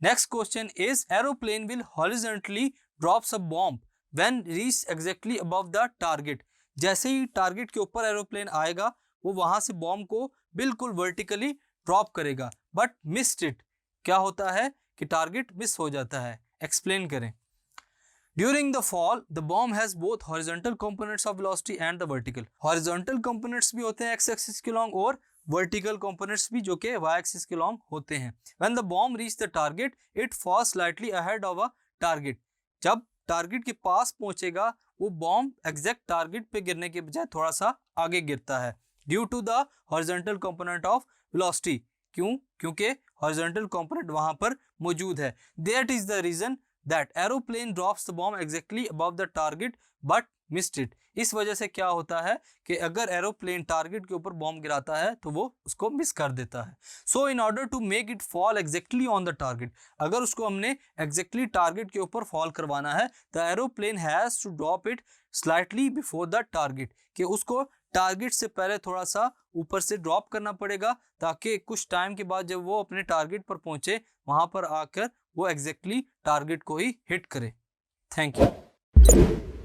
Next question is aeroplane will horizontally drops a bomb when reach exactly above the target. जैसे ही target के ऊपर aeroplane आएगा वो वहां से बॉम्ब को बिल्कुल वर्टिकली ड्रॉप करेगा, बट मिस्ड इट। क्या होता है कि टारगेट मिस हो जाता है। एक्सप्लेन करें। During the fall, the bomb has both horizontal components of velocity and the vertical. Horizontal components भी होते हैं x axis के along और vertical components भी जो कि y axis के along होते हैं। When the bomb reach the target, it falls slightly ahead of a target. जब टारगेट के पास पहुंचेगा वो बॉम्ब एग्जैक्ट टारगेट पे गिरने के बजाय थोड़ा सा आगे गिरता है। Due to the horizontal component of velocity. क्यों? क्योंकि हॉरिजॉन्टल कंपोनेंट वहां पर मौजूद है। That is the reason that aeroplane drops the bomb exactly above the target but missed it। इस वजह से क्या होता है कि अगर एरोप्लेन टारगेट के ऊपर बॉम्ब गिराता है तो वो उसको मिस कर देता है। So in order to make it fall exactly on the target, अगर उसको हमने एग्जैक्टली टारगेट के ऊपर फॉल करवाना है the aeroplane has to drop it slightly before the target, कि उसको टारगेट से पहले थोड़ा सा ऊपर से ड्रॉप करना पड़ेगा ताकि कुछ टाइम के बाद जब वो अपने टारगेट पर पहुंचे वहां पर आकर वो एग्जैक्टली टारगेट को ही हिट करे। Thank you.